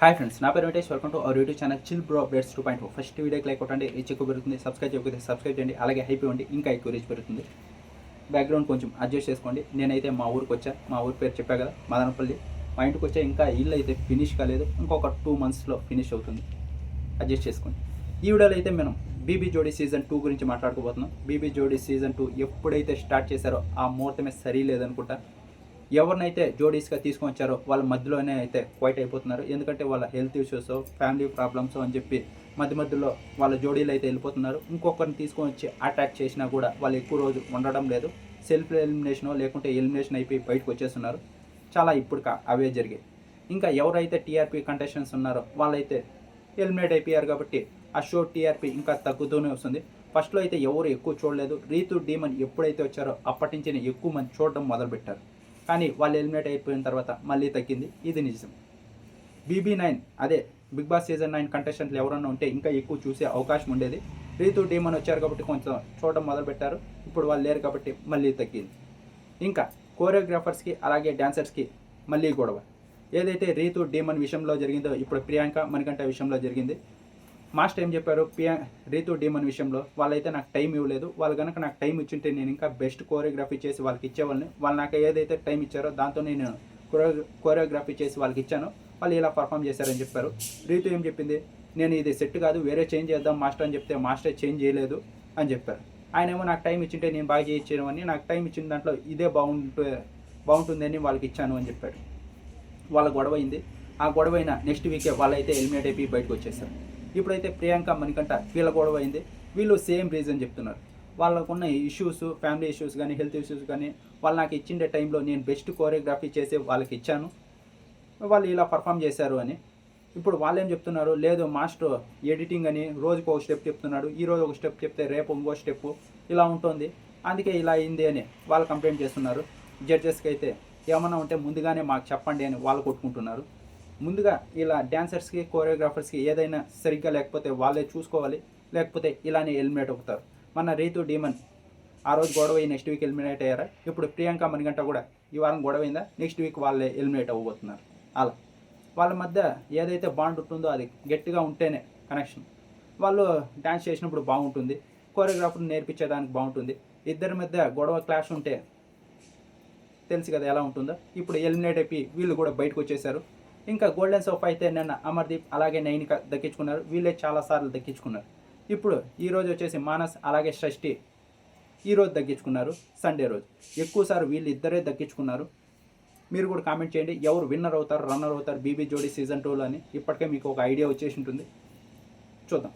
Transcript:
Hi friends, నా పేరు Venkatesh. Welcome to our YouTube channel chill bro updates 2.0. First వీడియోకి like కొట్టండి, రీచ్ ఎక్కువ పెరుగుతుంది. సబ్స్క్రైబ్ చేయకపోతే సబ్స్క్రైబ్ చేయండి, అలాగే హైప్ ఇవ్వండి, ఇంకా ఎక్కువ రీచ్ పెరుగుతుంది. బ్యాక్గ్రౌండ్ కొంచెం అడ్జస్ట్ చేసుకోండి. నేనైతే మా ఊరికి వచ్చా, మా ఊరి పేరు చెప్పా కదా, మదనపల్లి. మా ఇంటికి వచ్చా, ఇంకా ఇల్లు అయితే ఫినిష్ కాలేదు, ఇంకొక 2 monthsలో ఫినిష్ అవుతుంది. అడ్జస్ట్ చేసుకోండి. ఈ వీడియోలో అయితే మనం బీబీ జోడీ సీజన్ 2 గురించి మాట్లాడుకోబోతున్నాం. బీబీ జోడీ సీజన్ 2 ఎప్పుడైతే స్టార్ట్ చేశారో ఆ ముహూర్తమే సరి లేదనుకుంటా. ఎవరినైతే జోడీస్గా తీసుకొని వచ్చారో వాళ్ళ మధ్యలోనే అయితే క్వైట్ అయిపోతున్నారు. ఎందుకంటే వాళ్ళ హెల్త్ ఇష్యూస్, ఫ్యామిలీ ప్రాబ్లమ్స్ అని చెప్పి మధ్యలో వాళ్ళ జోడీలు అయితే వెళ్ళిపోతున్నారు. ఇంకొకరిని తీసుకొని వచ్చి అటాక్ చేసినా కూడా వాళ్ళు ఎక్కువ రోజు ఉండడం లేదు. సెల్ఫ్ ఎలిమినేషన్ లేకుంటే ఎలిమినేషన్ అయిపోయి బయటకు వచ్చేస్తున్నారు. చాలా ఇప్పుడు అవే జరిగాయి. ఇంకా ఎవరైతే టీఆర్పీ కంటెస్టెంట్స్ ఉన్నారో వాళ్ళైతే ఎలిమినేట్ అయిపోయారు. కాబట్టి ఆ షో టీఆర్పీ ఇంకా తగ్గుతూనే వస్తుంది. ఫస్ట్లో అయితే ఎవరు ఎక్కువ చూడలేదు. రీతు డీమన్ ఎప్పుడైతే వచ్చారో అప్పటి నుంచి ఎక్కువ మంది చూడడం మొదలుపెట్టారు. కానీ వాళ్ళు ఎలిమినేట్ అయిపోయిన తర్వాత మళ్ళీ తగ్గింది. ఇది నిజం. BB9 అదే బిగ్ బాస్ సీజన్ 9 కంటెస్టెంట్లు ఎవరన్నా ఉంటే ఇంకా ఎక్కువ చూసే అవకాశం ఉండేది. రీతు డీమన్ వచ్చారు కాబట్టి కొంచెం చూడడం మొదలుపెట్టారు. ఇప్పుడు వాళ్ళు లేరు కాబట్టి మళ్ళీ తగ్గింది. ఇంకా కోరియోగ్రాఫర్స్కి అలాగే డాన్సర్స్కి మళ్ళీ గొడవ. ఏదైతే రీతు డీమన్ విషయంలో జరిగిందో ఇప్పుడు ప్రియాంక మణికంఠ విషయంలో జరిగింది. మాస్టర్ ఏం చెప్పారు, రీతు డీమన్ విషయంలో వాళ్ళైతే నాకు టైం ఇవ్వలేదు. వాళ్ళు కనుక నాకు టైం ఇచ్చింటే నేను ఇంకా బెస్ట్ కోరియోగ్రఫీ చేసి వాళ్ళకి ఇచ్చేవాళ్ళని. వాళ్ళు నాకు ఏదైతే టైం ఇచ్చారో దాంతో నేను కోరియోగ్రఫీ చేసి వాళ్ళకి ఇచ్చాను. వాళ్ళు ఇలా పర్ఫామ్ చేశారని చెప్పారు. రీతు ఏం చెప్పింది, నేను ఇది సెట్ కాదు, వేరే చేంజ్ చేద్దాం మాస్టర్ అని చెప్తే మాస్టర్ చేంజ్ చేయలేదు అని చెప్పారు. ఆయన ఏమో నాకు టైం ఇచ్చింటే నేను బాగా చేయించేవని, నాకు టైం ఇచ్చిన దాంట్లో ఇదే బాగుంటుందని వాళ్ళకి ఇచ్చాను అని చెప్పాడు. వాళ్ళ గొడవ అయింది. ఆ గొడవైన నెక్స్ట్ వీకే వాళ్ళైతే ఎలిమినేట్ అయిపోయి బయటకు వచ్చేసారు. ఇప్పుడైతే ప్రియాంక మణికంఠ వీళ్ళ గొడవ అయింది. వీళ్ళు సేమ్ రీజన్ చెప్తున్నారు. వాళ్ళకున్న ఇష్యూస్, ఫ్యామిలీ ఇష్యూస్ కానీ హెల్త్ ఇష్యూస్ కానీ వాళ్ళు నాకు ఇచ్చిండే టైంలో నేను బెస్ట్ కోరియోగ్రఫీ చేసి వాళ్ళకి ఇచ్చాను, వాళ్ళు ఇలా పర్ఫామ్ చేశారు అని. ఇప్పుడు వాళ్ళు ఏం చెప్తున్నారు, లేదు మాస్టర్ ఎడిటింగ్ అని రోజుకు ఒక స్టెప్ చెప్తున్నాడు, ఈరోజు ఒక స్టెప్ చెప్తే రేపు ఇంకో స్టెప్ ఇలా ఉంటుంది, అందుకే ఇలా అయింది అని వాళ్ళు కంప్లైంట్ చేస్తున్నారు. జడ్జెస్కి అయితే ఏమన్నా ఉంటే ముందుగానే మాకు చెప్పండి అని వాళ్ళు కొట్టుకుంటున్నారు. ముందుగా ఇలా డ్యాన్సర్స్కి కోరియోగ్రాఫర్స్కి ఏదైనా సరిగ్గా లేకపోతే వాళ్ళే చూసుకోవాలి, లేకపోతే ఇలానే ఎలిమినేట్ అవుతారు. మన రీతు డీమన్ ఆ రోజు గొడవ నెక్స్ట్ వీక్ ఎలిమినేట్ అయ్యారా. ఇప్పుడు ప్రియాంక మణికంఠ కూడా ఈ వారం గొడవ అయిందా, నెక్స్ట్ వీక్ వాళ్ళే ఎలిమినేట్ అవ్వబోతున్నారు. అలా వాళ్ళ మధ్య ఏదైతే బాండ్ ఉంటుందో అది గట్టిగా ఉంటేనే కనెక్షన్. వాళ్ళు డ్యాన్స్ చేసినప్పుడు బాగుంటుంది, కోరియోగ్రాఫర్ నేర్పించేదానికి బాగుంటుంది. ఇద్దరి మధ్య గొడవ క్లాష్ ఉంటే తెలుసు కదా ఎలా ఉంటుందో. ఇప్పుడు ఎలిమినేట్ అయిపోయి వీళ్ళు కూడా బయటకు వచ్చేసారు. ఇంకా గోల్డెన్ సోఫా అయితే నిన్న అమర్దీప్ అలాగే నైనిక దక్కించుకున్నారు. వీళ్ళే చాలాసార్లు దక్కించుకున్నారు. ఇప్పుడు ఈరోజు వచ్చేసి మానస్ అలాగే షష్ఠి ఈరోజు దక్కించుకున్నారు. సండే రోజు ఎక్కువసార్లు వీళ్ళు ఇద్దరే దక్కించుకున్నారు. మీరు కూడా కామెంట్ చేయండి, ఎవరు విన్నర్ అవుతారు, రన్నర్ అవుతారు బీబీ జోడీ సీజన్ 2లో అని. ఇప్పటికే మీకు ఒక ఐడియా వచ్చేసి ఉంటుంది. చూద్దాం.